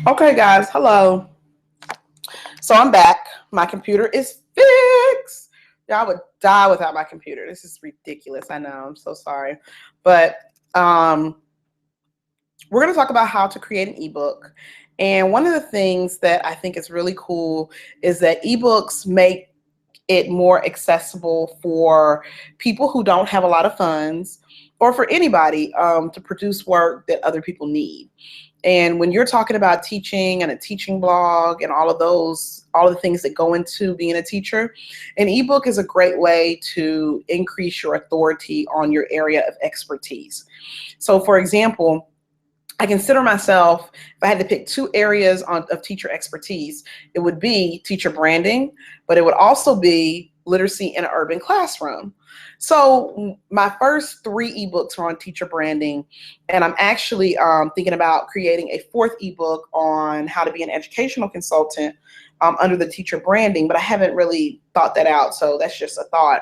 Okay, guys, hello. So I'm back. My computer is fixed. Y'all would die without my computer. This is ridiculous. I know. I'm so sorry. But um, we're going to talk about how to create an ebook. And one of the things that I think is really cool is that ebooks make it more accessible for people who don't have a lot of funds or for anybody to produce work that other people need. And when you're talking about teaching and a teaching blog and all of those, all of the things that go into being a teacher, an ebook is a great way to increase your authority on your area of expertise. So, for example, I consider myself, if I had to pick two areas of teacher expertise, it would be teacher branding, but it would also be literacy in an urban classroom. So my first three ebooks are on teacher branding, and I'm actually thinking about creating a fourth ebook on how to be an educational consultant under the teacher branding, but I haven't really thought that out, so that's just a thought.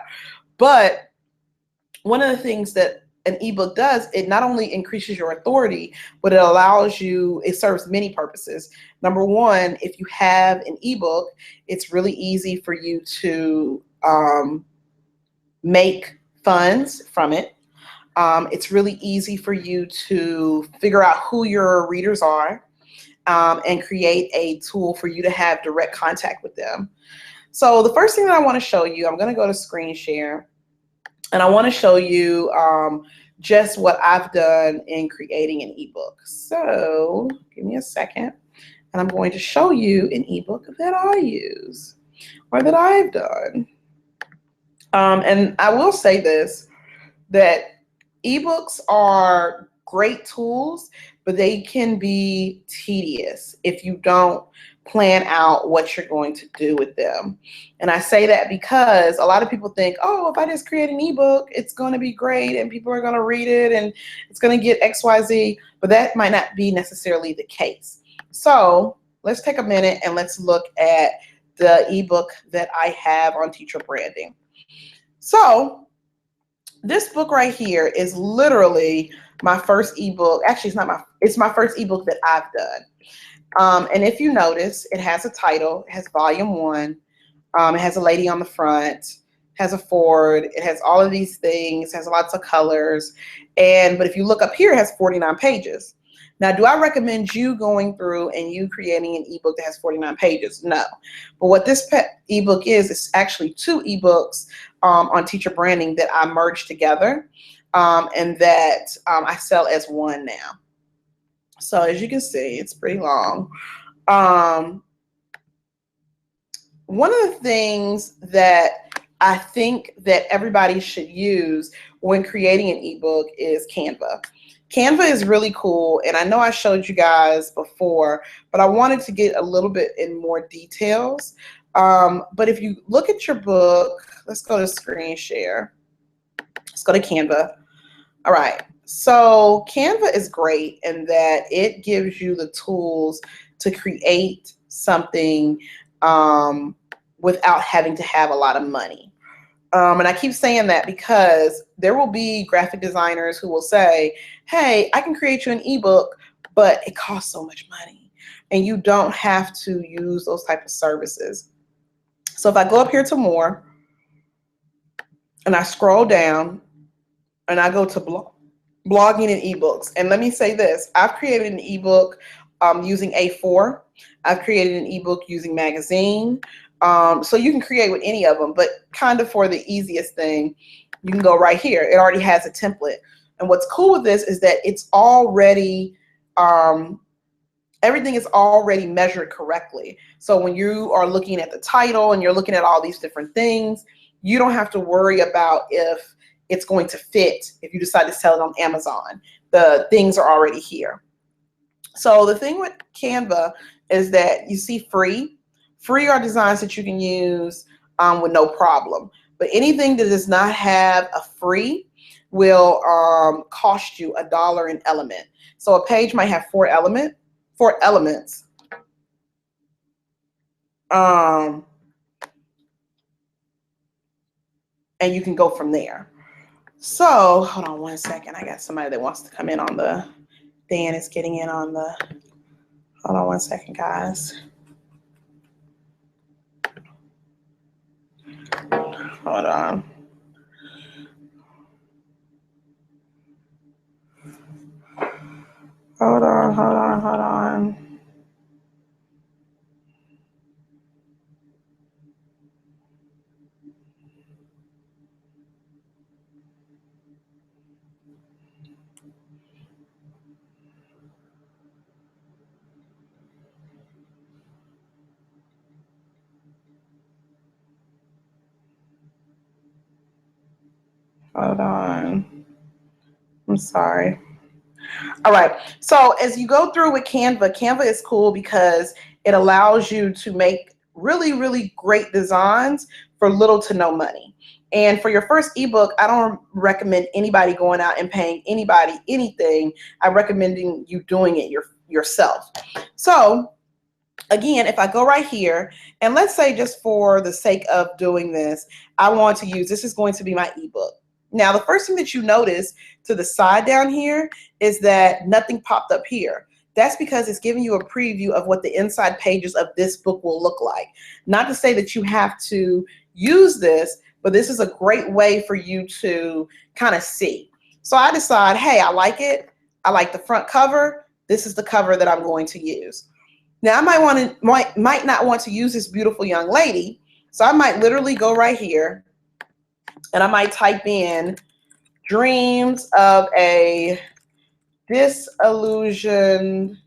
But one of the things that an ebook does, it not only increases your authority, but it allows you, it serves many purposes. Number one, if you have an ebook, it's really easy for you to make funds from it. It's really easy for you to figure out who your readers are and create a tool for you to have direct contact with them. So the first thing that I want to show you, I'm going to go to screen share. And I want to show you just what I've done in creating an ebook. So give me a second, and I'm going to show you an ebook that I use or that I've done. And I will say this, that ebooks are great tools, but they can be tedious if you don't plan out what you're going to do with them. And I say that because a lot of people think, oh, if I just create an ebook, it's going to be great and people are going to read it and it's going to get XYZ, but that might not be necessarily the case. So let's take a minute and let's look at the ebook that I have on teacher branding. So this book right here is literally my first ebook. Actually, it's my first ebook that I've done. And if you notice, it has a title, it has volume 1, it has a lady on the front, has a forward, it has all of these things, has lots of colors. But if you look up here, it has 49 pages. Now, do I recommend you going through and you creating an ebook that has 49 pages? No. But what this ebook is actually 2 ebooks on teacher branding that I merged together and that I sell as one now. So as you can see, it's pretty long. One of the things that I think that everybody should use when creating an ebook is Canva. Canva is really cool, and I know I showed you guys before, but I wanted to get a little bit in more details. But if you look at your book, let's go to screen share. Let's go to Canva. All right. So Canva is great in that it gives you the tools to create something without having to have a lot of money. And I keep saying that because there will be graphic designers who will say, hey, I can create you an ebook, but it costs so much money. And you don't have to use those type of services. So if I go up here to more and I scroll down and I go to blogging and ebooks. And let me say this, I've created an ebook using A4. I've created an ebook using Magazine. So you can create with any of them, but kind of for the easiest thing, you can go right here. It already has a template. And what's cool with this is that it's already, everything is already measured correctly. So when you are looking at the title and you're looking at all these different things, you don't have to worry about if it's going to fit if you decide to sell it on Amazon. The things are already here. So the thing with Canva is that you see free. Free are designs that you can use with no problem. But anything that does not have a free will cost you $1 an element. So a page might have 4 elements. And you can go from there. So hold on one second. I got somebody that wants to come in on the, Dan is getting in on the, Hold on one second, guys. Hold on. Hold on, hold on, hold on. Hold on. I'm sorry. All right. So as you go through with Canva, Canva is cool because it allows you to make really, really great designs for little to no money. And for your first ebook, I don't recommend anybody going out and paying anybody anything. I'm recommending you doing it yourself. So again, if I go right here, and let's say just for the sake of doing this, I want to use, this is going to be my ebook. Now, the first thing that you notice to the side down here is that nothing popped up here. That's because it's giving you a preview of what the inside pages of this book will look like. Not to say that you have to use this, but this is a great way for you to kind of see. So I decide, hey, I like it. I like the front cover. This is the cover that I'm going to use. Now, I might not want to use this beautiful young lady, so I might literally go right here and I might type in dreams of a disillusioned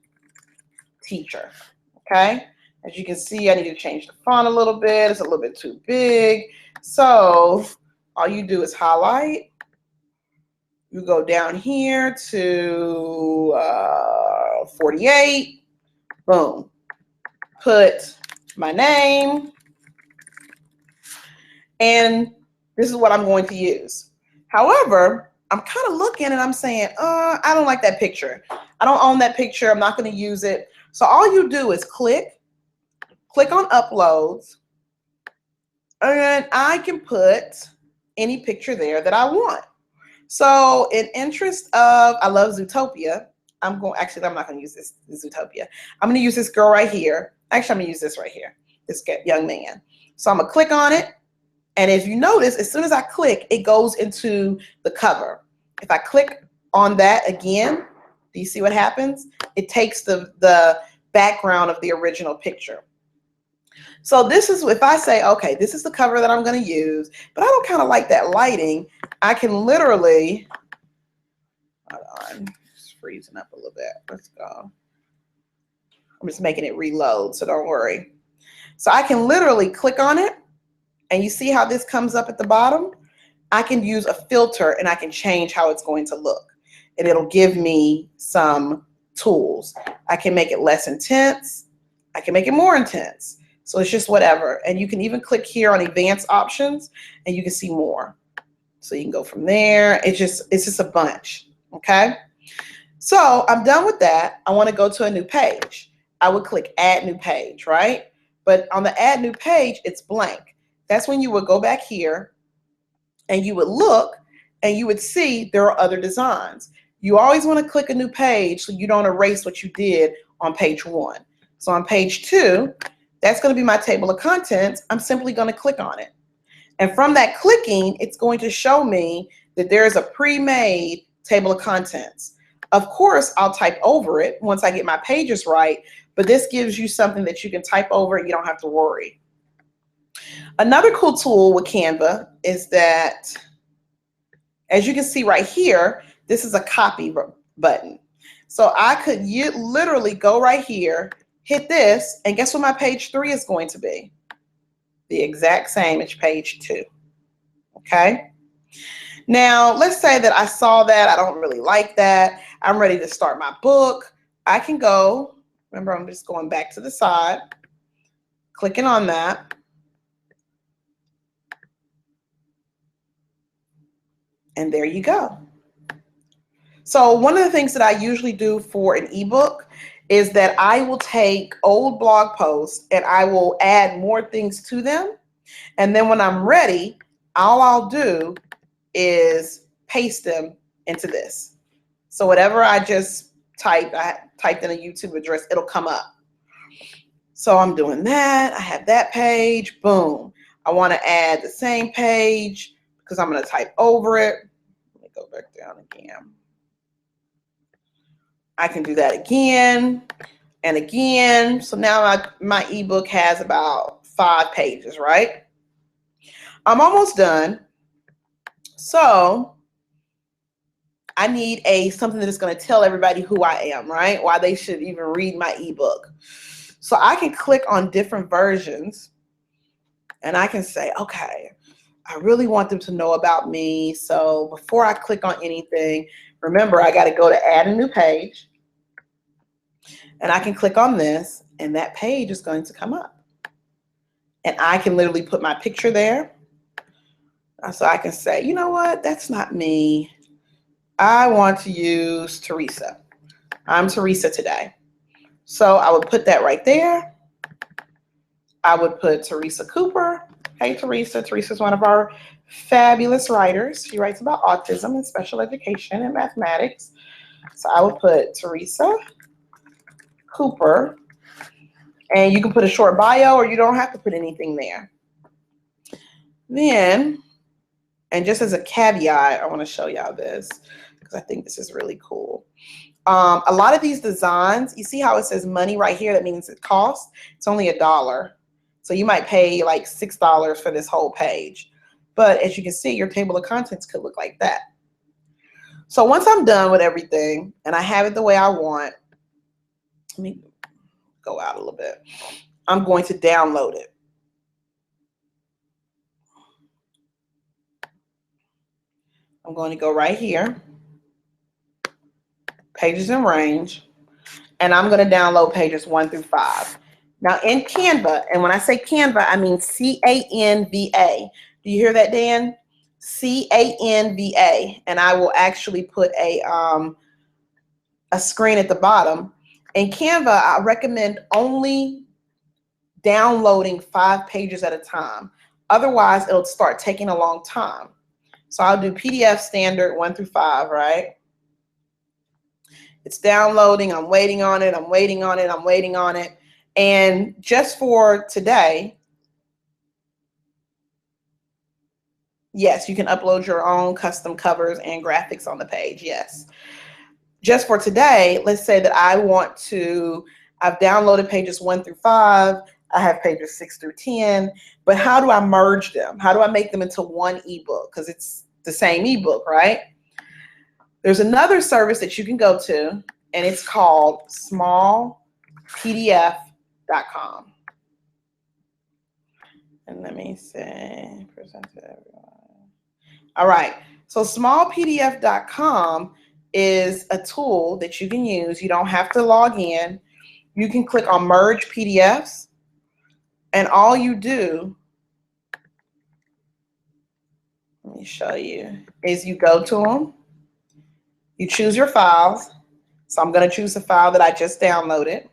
teacher, okay? As you can see, I need to change the font a little bit. It's a little bit too big. So all you do is highlight. You go down here to 48. Boom. Put my name. And this is what I'm going to use. However, I'm kind of looking and I'm saying, I don't like that picture. I don't own that picture. I'm not going to use it. So all you do is click on uploads, and I can put any picture there that I want. So in interest of, I love Zootopia. I'm not going to use this Zootopia. I'm going to use this girl right here. Actually, I'm going to use this right here, this young man. So I'm going to click on it. And if you notice, as soon as I click, it goes into the cover. If I click on that again, do you see what happens? It takes the background of the original picture. So this is, if I say, okay, this is the cover that I'm going to use, but I don't kind of like that lighting, I can literally, hold on, it's freezing up a little bit. Let's go. I'm just making it reload, so don't worry. So I can literally click on it, and you see how this comes up at the bottom? I can use a filter and I can change how it's going to look. And it'll give me some tools. I can make it less intense. I can make it more intense. So it's just whatever. And you can even click here on advanced options and you can see more. So you can go from there. It's just a bunch, okay? So I'm done with that. I want to go to a new page. I would click add new page, right? But on the add new page, it's blank. That's when you would go back here and you would look and you would see there are other designs. You always want to click a new page so you don't erase what you did on page 1. So on page 2, that's going to be my table of contents. I'm simply going to click on it. And from that clicking, it's going to show me that there is a pre-made table of contents. Of course, I'll type over it once I get my pages right, but this gives you something that you can type over and you don't have to worry. Another cool tool with Canva is that, as you can see right here, this is a copy button. So I could literally go right here, hit this, and guess what my page 3 is going to be? The exact same as page 2. Okay? Now, let's say that I saw that. I don't really like that. I'm ready to start my book. I can go, remember, I'm just going back to the side, clicking on that. And there you go. So one of the things that I usually do for an ebook is that I will take old blog posts and I will add more things to them. And then when I'm ready, all I'll do is paste them into this. So whatever I just typed, I typed in a YouTube address, it'll come up. So I'm doing that. I have that page. Boom. I want to add the same page because I'm going to type over it. Let me go back down again. I can do that again and again. So now my ebook has about 5 pages, right? I'm almost done. So I need something that is going to tell everybody who I am, right? Why they should even read my ebook. So I can click on different versions and I can say, okay, I really want them to know about me. So before I click on anything, remember, I got to go to add a new page. And I can click on this and that page is going to come up. And I can literally put my picture there. So I can say, you know what? That's not me. I want to use Teresa. I'm Teresa today. So I would put that right there. I would put Teresa Cooper. Hey, Teresa. Teresa's one of our fabulous writers. She writes about autism and special education and mathematics. So I would put Teresa Cooper. And you can put a short bio or you don't have to put anything there. Then, and just as a caveat, I want to show y'all this because I think this is really cool. A lot of these designs, you see how it says money right here? That means it costs. It's only $1. So you might pay like $6 for this whole page. But as you can see, your table of contents could look like that. So once I'm done with everything and I have it the way I want, let me go out a little bit. I'm going to download it. I'm going to go right here, pages in range, and I'm going to download pages 1 through 5. Now in Canva, and when I say Canva, I mean C-A-N-V-A. Do you hear that, Dan? C-A-N-V-A. And I will actually put a screen at the bottom. In Canva, I recommend only downloading 5 pages at a time. Otherwise, it'll start taking a long time. So I'll do PDF standard 1 through 5, right? It's downloading. I'm waiting on it. I'm waiting on it. I'm waiting on it. And just for today, yes, you can upload your own custom covers and graphics on the page. Yes. Just for today, let's say that I've downloaded pages 1 through 5. I have pages 6 through 10, but how do I merge them? How do I make them into one ebook? Because it's the same ebook, right? There's another service that you can go to, and it's called smallpdf.com. And let me say, present to everyone. All right, so smallpdf.com is a tool that you can use. You don't have to log in. You can click on merge PDFs. And all you do, let me show you, is you go to them, you choose your files. So I'm going to choose the file that I just downloaded.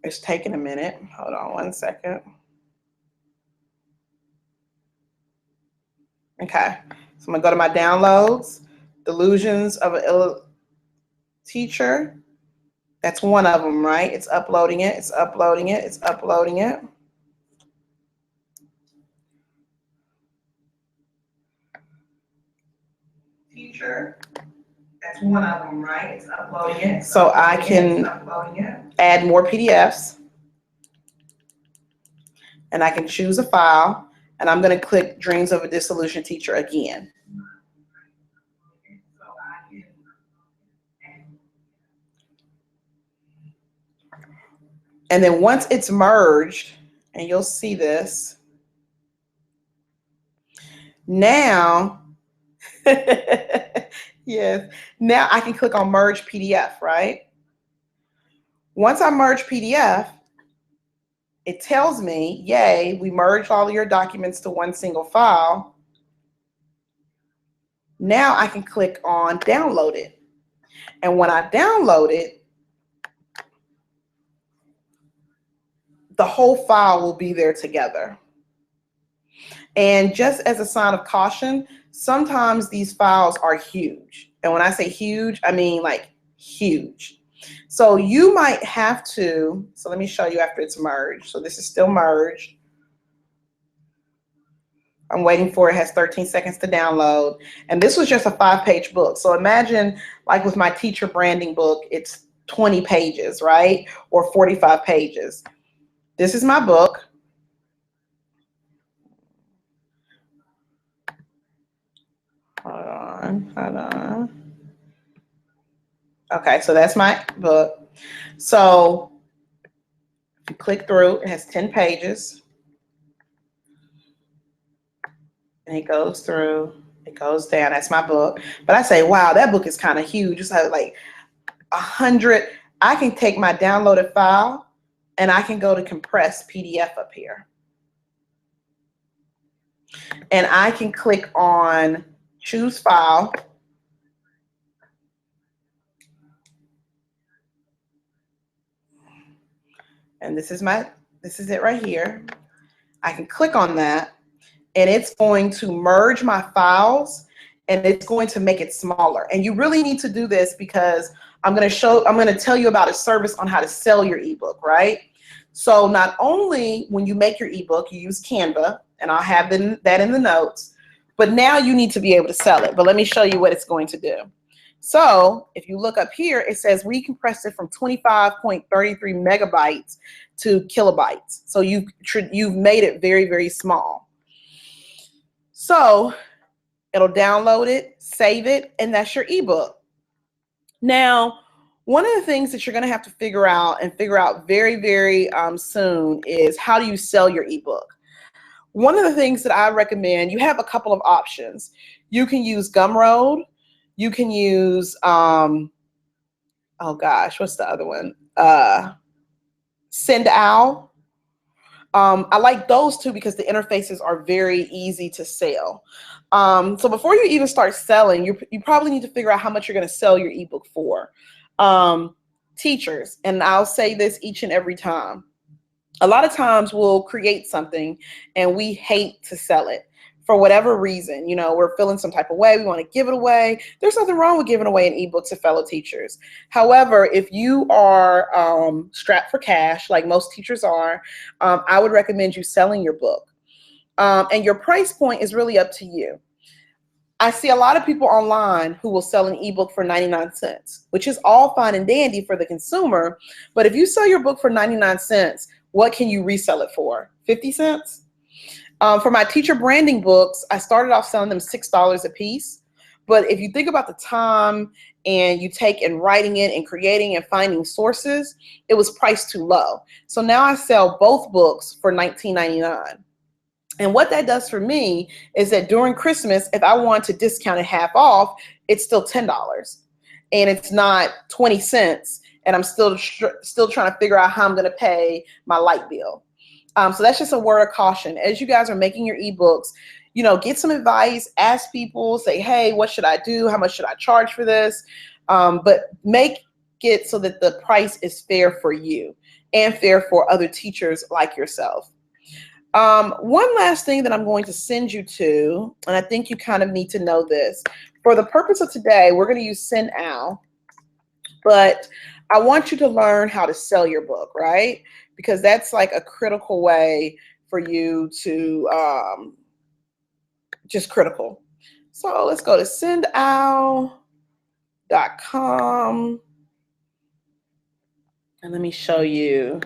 It's taking a minute. Hold on 1 second. Okay, so I'm going to go to my downloads, Delusions of a Teacher. That's one of them, right? It's uploading it. It's uploading it. It's uploading it. Teacher. That's one of them, right? It's uploading it. So I can add more PDFs. And I can choose a file. And I'm going to click Dreams of a Disillusioned Teacher again. And then once it's merged, and you'll see this, now, yes, now I can click on Merge PDF, right? Once I merge PDF, it tells me, yay, we merged all of your documents to one single file. Now I can click on Download It. And when I download it, the whole file will be there together. And just as a sign of caution, sometimes these files are huge. And when I say huge, I mean like huge. So you might have to, so let me show you after it's merged. So this is still merged. I'm waiting for it. It has 13 seconds to download. And this was just a 5-page book. So imagine like with my teacher branding book, it's 20 pages, right? Or 45 pages. This is my book. Hold on. Okay, so that's my book. So if you click through, it has 10 pages. And it goes through, it goes down. That's my book. But I say, wow, that book is kind of huge. It's like 100. I can take my downloaded file and I can go to compressed PDF up here. And I can click on choose file. And this is it right here. I can click on that and it's going to merge my files and it's going to make it smaller. And you really need to do this because I'm going to tell you about a service on how to sell your ebook, right? So not only when you make your ebook, you use Canva, and I'll have that in the notes, but now you need to be able to sell it. But let me show you what it's going to do. So if you look up here, it says we compressed it from 25.33 megabytes to kilobytes. So you've made it very, very small. So it'll download it, save it, and that's your ebook. Now, one of the things that you're going to have to figure out very, very soon is how do you sell your ebook? One of the things that I recommend, you have a couple of options. You can use Gumroad. You can use, oh gosh, what's the other one? SendOwl. I like those two because the interfaces are very easy to sell. So before you even start selling, you probably need to figure out how much you're going to sell your ebook for. Teachers, and I'll say this each and every time, a lot of times we'll create something and we hate to sell it for whatever reason. You know, we're feeling some type of way, we want to give it away. There's nothing wrong with giving away an ebook to fellow teachers. However, if you are strapped for cash, like most teachers are, I would recommend you selling your book. And your price point is really up to you. I see a lot of people online who will sell an ebook for 99 cents, which is all fine and dandy for the consumer. But if you sell your book for 99 cents, what can you resell it for? 50 cents? For my teacher branding books, I started off selling them $6 a piece. But if you think about the time and you take in writing it and creating and finding sources, it was priced too low. So now I sell both books for $19.99. And what that does for me is that during Christmas, if I want to discount it half off, it's still $10 and it's not 20 cents. And I'm still trying to figure out how I'm going to pay my light bill. So that's just a word of caution. As you guys are making your ebooks, you know, get some advice, ask people, say, hey, what should I do? How much should I charge for this? But make it so that the price is fair for you and fair for other teachers like yourself. One last thing that I'm going to send you to, and I think you kind of need to know this. For the purpose of today, we're going to use SendOwl, but I want you to learn how to sell your book, right? Because that's like a critical way for you to, just critical. So let's go to sendowl.com and let me show you.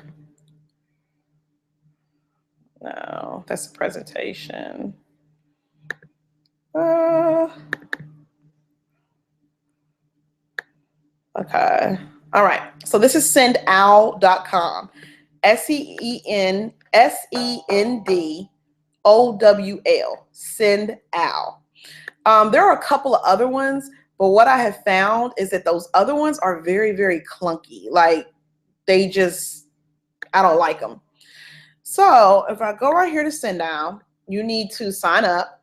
No, that's a presentation. Okay. All right. So this is sendowl.com. SENDOWL. SendOwl. There are a couple of other ones, but what I have found is that those other ones are very, very clunky. Like I don't like them. So if I go right here to SendOwl, you need to sign up.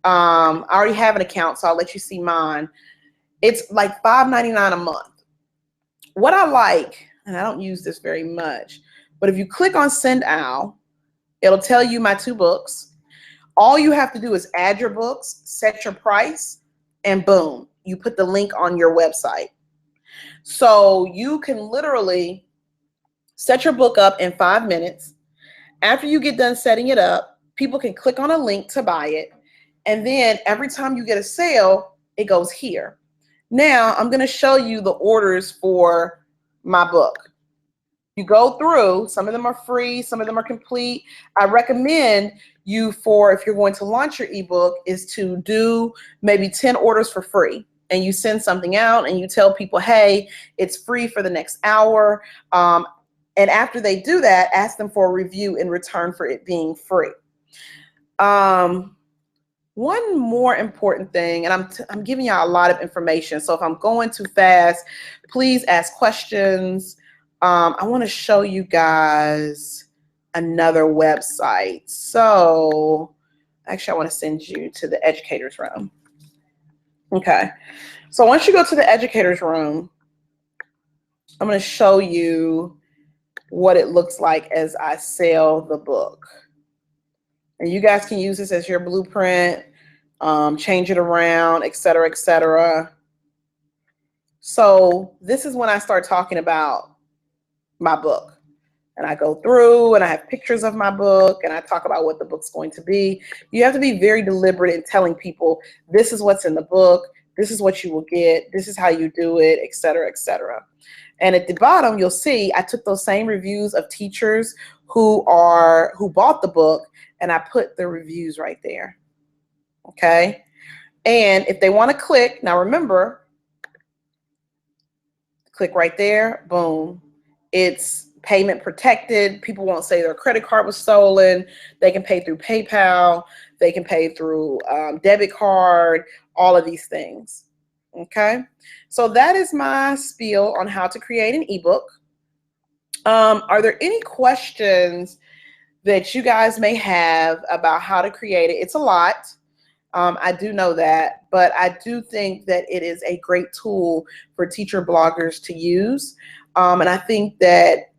I already have an account, so I'll let you see mine. It's like $5.99 a month. What I like, and I don't use this very much, but if you click on SendOwl, it'll tell you my 2 books. All you have to do is add your books, set your price, and boom, you put the link on your website. So you can literally set your book up in 5 minutes. After you get done setting it up, people can click on a link to buy it. And then every time you get a sale, it goes here. Now I'm going to show you the orders for my book. You go through, some of them are free, some of them are complete. I recommend you, for if you're going to launch your ebook, is to do maybe 10 orders for free. And you send something out and you tell people, hey, it's free for the next hour. And after they do that, ask them for a review in return for it being free. One more important thing, and I'm giving y'all a lot of information, so if I'm going too fast, please ask questions. I want to show you guys another website. So actually, I want to send you to the educator's room. Okay, so once you go to the educator's room, I'm going to show you what it looks like as I sell the book. And you guys can use this as your blueprint, change it around, etc., etc. So this is when I start talking about my book. And I go through and I have pictures of my book and I talk about what the book's going to be. You have to be very deliberate in telling people this is what's in the book, this is what you will get, this is how you do it, etc., etc. And at the bottom, you'll see I took those same reviews of teachers who bought the book, and I put the reviews right there. Okay. And if they want to click, now remember, click right there, boom. It's payment protected. People won't say their credit card was stolen. They can pay through PayPal. They can pay through debit card, all of these things. Okay. So that is my spiel on how to create an ebook. Are there any questions that you guys may have about how to create it? It's a lot. I do know that, but I do think that it is a great tool for teacher bloggers to use. And I think that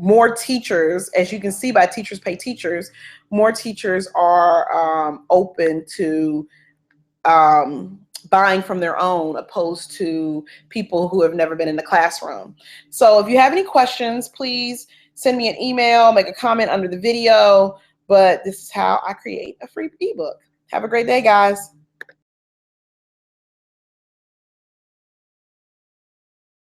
more teachers, as you can see by Teachers Pay Teachers, more teachers are open to buying from their own, opposed to people who have never been in the classroom. So if you have any questions, please send me an email, make a comment under the video. But this is how I create a free ebook. Have a great day, guys.